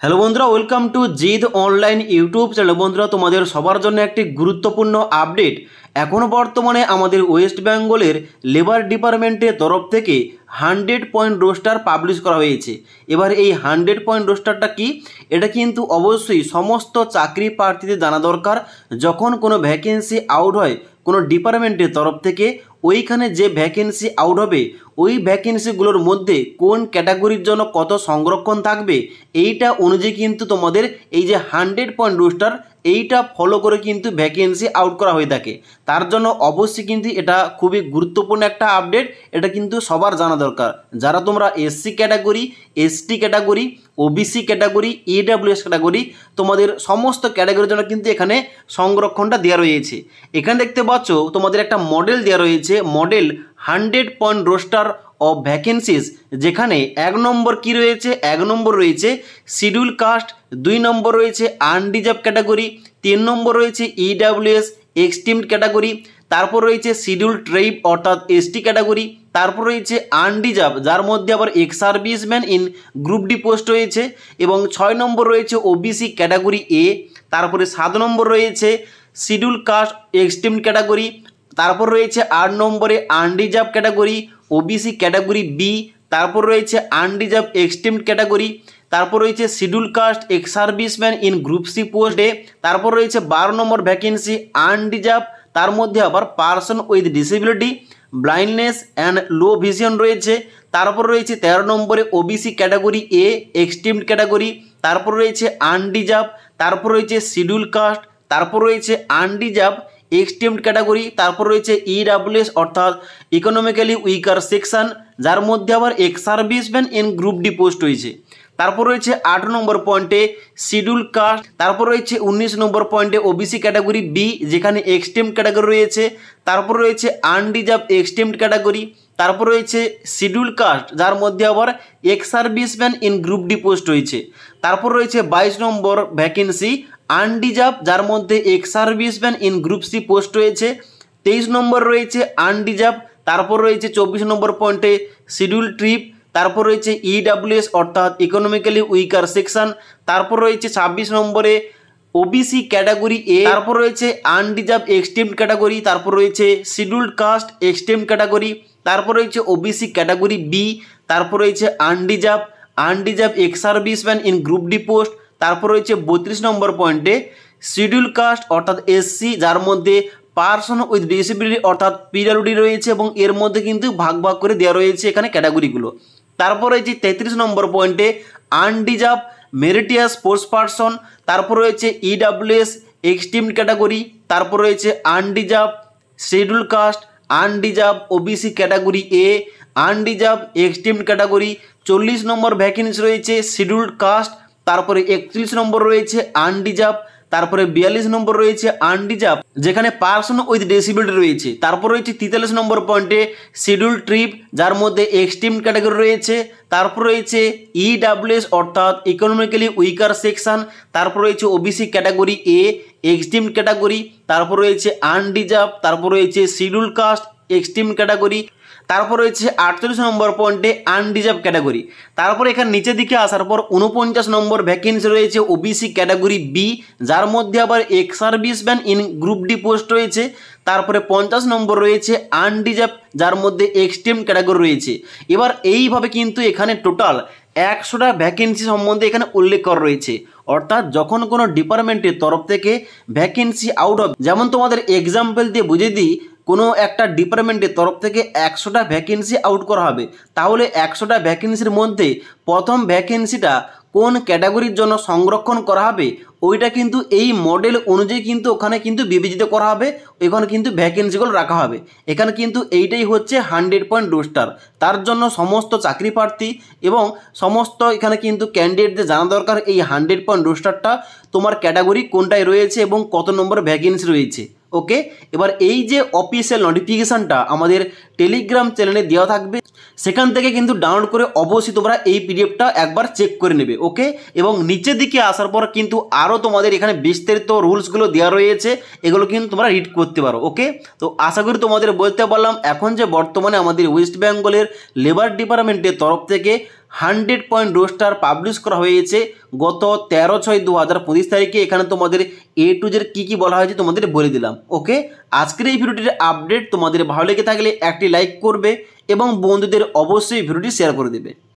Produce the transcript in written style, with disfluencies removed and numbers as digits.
Hello বন্ধুরা, welcome to Gide online YouTube channel. বন্ধুরা, তোমাদের সবার জন্য একটি গুরুত্বপূর্ণ আপডেট। এখনও বর্তমানে আমাদের ওয়েস্ট বেঙ্গলের লেবার ডিপার্টমেন্টের তরফ থেকে 100 পয়েন্ট রোস্টার পাবলিশ করা হয়েছে। এবার এই 100 পয়েন্ট রোস্টারটা কি, এটা কিন্তু অবশ্যই সমস্ত চাকরি প্রার্থীদের জানা দরকার। যখন কোনো ভ্যাকেন্সি আউট হয় কোনো ডিপার্টমেন্টের তরফ থেকে, ওইখানে যে ভ্যাকেন্সি আউট হবে ওই ভ্যাকেন্সিগুলোর মধ্যে কোন ক্যাটাগরির জন্য কত সংরক্ষণ থাকবে, এইটা অনুযায়ী কিন্তু তোমাদের এই যে 100 পয়েন্ট রোস্টার এইটা ফলো করে কিন্তু ভ্যাকেন্সি আউট করা হয়ে থাকে। তার জন্য অবশ্যই কিন্তু এটা খুবই গুরুত্বপূর্ণ একটা আপডেট। এটা কিন্তু সবার জানা দরকার। যারা তোমরা SC category, ST category, OBC category, EWS category, তোমাদের সমস্ত ক্যাটাগরির জন্য কিন্তু এখানে সংরক্ষণটা দেওয়া রয়েছে। এখানে দেখতে পাচ্ছ তোমাদের একটা মডেল দেওয়া রয়েছে, model 100 point roaster of vacancies, যেখানে 1 নম্বর কি রয়েছে, 1 নম্বর রয়েছে শিডিউল কাস্ট, 2 নম্বর রয়েছে আনরিজার্ভ ক্যাটাগরি, 3 নম্বর রয়েছে ইডব্লিউএস এক্সটিমড ক্যাটাগরি, তারপর রয়েছে শিডিউল ট্রাইব অর্থাৎ এসটি ক্যাটাগরি, তারপর রয়েছে আনরিজার্ভ যার মধ্যে আবার ex serviceman in group D post রয়েছে, এবং 6 নম্বর রয়েছে ওবিসি ক্যাটাগরি এ, তারপরে 7 নম্বর রয়েছে শিডিউল কাস্ট এক্সটিমড ক্যাটাগরি, তারপর রয়েছে 8 নম্বরে unreserved category OBC category B, তারপর রয়েছে আনরিজার্ভ এক্সটিমড ক্যাটাগরি, তারপর রয়েছে schedule caste ex serviceman in group C post A, তারপর রয়েছে 12 নম্বর ভ্যাকেন্সি আনরিজার্ভ, তার মধ্যে আবার person with disability, blindness and low vision রয়েছে, তারপর রয়েছে 13 নম্বরে OBC category A exempted category, তারপর রয়েছে আনরিজার্ভ, তারপর রয়েছে শিডিউল কাস্ট, তারপর রয়েছে আনরিজার্ভ এক্সটিমড ক্যাটাগরি, তারপর রয়েছে ইডব্লিউএস অর্থাৎ ইকোনমিক্যালি উইকার সেকশন, যার মধ্যে আবার ex serviceman in group D post রয়েছে, তারপর রয়েছে 8 নম্বর পয়েন্টে শিডিউল কাস্ট, তারপর রয়েছে 19 নম্বর পয়েন্টে ওবিসি ক্যাটাগরি বি যেখানে এক্সটিমড ক্যাটাগরি রয়েছে, তারপর রয়েছে আনরিজার্ভ এক্সটিমড ক্যাটাগরি, তারপর রয়েছে শিডিউল কাস্ট যার মধ্যে আবার ex serviceman in group D post রয়েছে, তারপর রয়েছে 22 নম্বর ভ্যাকেন্সি আনরিজার্ভ যার মধ্যে ex serviceman in group C post রয়েছে, 23 নম্বর রয়েছে আনরিজার্ভ, তারপর রয়েছে 24 নম্বর পয়েন্টে শিডিউল ট্রিপ, তারপর রয়েছে ইডব্লিউএস অর্থাৎ ইকোনমিক্যালি উইকার সেকশন, তারপর রয়েছে 26 নম্বরে ওবিসি ক্যাটাগরি এ, তারপর রয়েছে আনরিজার্ভ এক্সটিমড ক্যাটাগরি, তারপর রয়েছে শিডিউলড কাস্ট এক্সটিমড ক্যাটাগরি, তারপর রয়েছে ওবিসি ক্যাটাগরি বি, তারপর রয়েছে unreserved x serviceman in group D post, তারপর রয়েছে 32 নম্বর পয়েন্টে শিডিউল কাস্ট অর্থাৎ এসসি যার মধ্যে পারসন উইথ ডিসেবিলিটি অর্থাৎ পিডব্লিউডি রয়েছে, এবং এর মধ্যে কিন্তু ভাগ ভাগ করে দেওয়া রয়েছে এখানে ক্যাটাগরিগুলো। তারপর রয়েছে 33 নম্বর পয়েন্টে আনরিজার্ভ মেরিটিয়াস স্পোর্টস পারসন, তারপর রয়েছে ইডব্লিউএস এক্সটিমড ক্যাটাগরি, তারপর রয়েছে unreserved schedule caste, unreserved OBC category A, unreserved exempted category, 40 নম্বর ভ্যাকেন্সি রয়েছে শিডিউলড কাস্ট, তারপরে 31 নম্বর রয়েছে আনরিজার্ভ, তারপরে 42 নম্বর রয়েছে আনরিজার্ভ যেখানে পারসন উইথ ডিসেবিলিটি রয়েছে, তারপর রয়েছে 43 নম্বর পয়েন্টে শিডিউল ট্রিপ যার মধ্যে এক্সটিমড ক্যাটাগরি রয়েছে, তারপর রয়েছে ইডব্লিউএস অর্থাৎ ইকোনমিক্যালি উইকার সেকশন, তারপর রয়েছে OBC category A exempted category, তারপর রয়েছে আনরিজার্ভ, তারপর রয়েছে শিডিউল কাস্ট এক্সটিমড ক্যাটাগরি, তারপর রয়েছে 48 নম্বর পয়েন্টে আনরিজার্ভ ক্যাটাগরি। তারপর এখানে নিচের দিকে আসার পর 49 নম্বর ভ্যাকেন্সি রয়েছে ওবিসি ক্যাটাগরি বি যার মধ্যে আবার ex serviceman in group D post রয়েছে, তারপরে 50 নম্বর রয়েছে আনরিজার্ভ যার মধ্যে এক্সটিমড ক্যাটাগরি রয়েছে। এবার এইভাবে কিন্তু এখানে টোটাল 100টা ভ্যাকেন্সি সম্বন্ধে এখানে উল্লেখ করা রয়েছে। অর্থাৎ যখন কোনো ডিপার্টমেন্টের তরফ থেকে ভ্যাকেন্সি আউট হবে, যেমন তোমাদের এক্সাম্পল দিয়ে বুঝিয়ে দিই, কোনো একটা ডিপার্টমেন্টের তরফ থেকে 100টা ভ্যাকেন্সি আউট করা হবে, তাহলে 100টা ভ্যাকেন্সির মধ্যে প্রথম ভ্যাকেন্সিটা কোন ক্যাটাগরির জন্য সংরক্ষণ করা হবে ওইটা কিন্তু এই মডেল অনুযায়ী কিন্তু ওখানে কিন্তু বিবেচিত করা হবে, ওইখানে কিন্তু ভ্যাকেন্সিগুলো রাখা হবে। এখানে কিন্তু এইটাই হচ্ছে 100 পয়েন্ট রোস্টার। তার জন্য সমস্ত চাকরি প্রার্থী এবং সমস্ত এখানে কিন্তু ক্যান্ডিডেটদের জানা দরকার এই 100 পয়েন্ট রোস্টারটা তোমার ক্যাটাগরি কোনটায় রয়েছে এবং কত নম্বর ভ্যাকেন্সি রয়েছে। ওকে, এবার এই যে অফিসিয়াল নোটিফিকেশানটা আমাদের টেলিগ্রাম চ্যানেলে দেওয়া থাকবে, সেখান থেকে কিন্তু ডাউনলোড করে অবশ্যই তোমরা এই পিডিএফটা একবার চেক করে নেবে। ওকে, এবং নিচের দিকে আসার পর কিন্তু আরও তোমাদের এখানে বিস্তারিত রুলসগুলো দেওয়া রয়েছে, এগুলো কিন্তু তোমরা রিড করতে পারো। ওকে, তো আশা করি তোমাদের বলতে পারলাম এখন যে বর্তমানে আমাদের ওয়েস্ট বেঙ্গলের লেবার ডিপার্টমেন্টের তরফ থেকে 100 পয়েন্ট রোস্টার পাবলিশ করা হয়েছে গত 13/6/2025 তারিখে। এখানে তোমাদের A to Z কী বলা হয়েছে তোমাদের বলে দিলাম। ওকে, আজকের এই ভিডিওটির আপডেট তোমাদের ভালো লেগে থাকলে একটি লাইক করবে এবং বন্ধুদের অবশ্যই ভিডিওটি শেয়ার করে দেবে।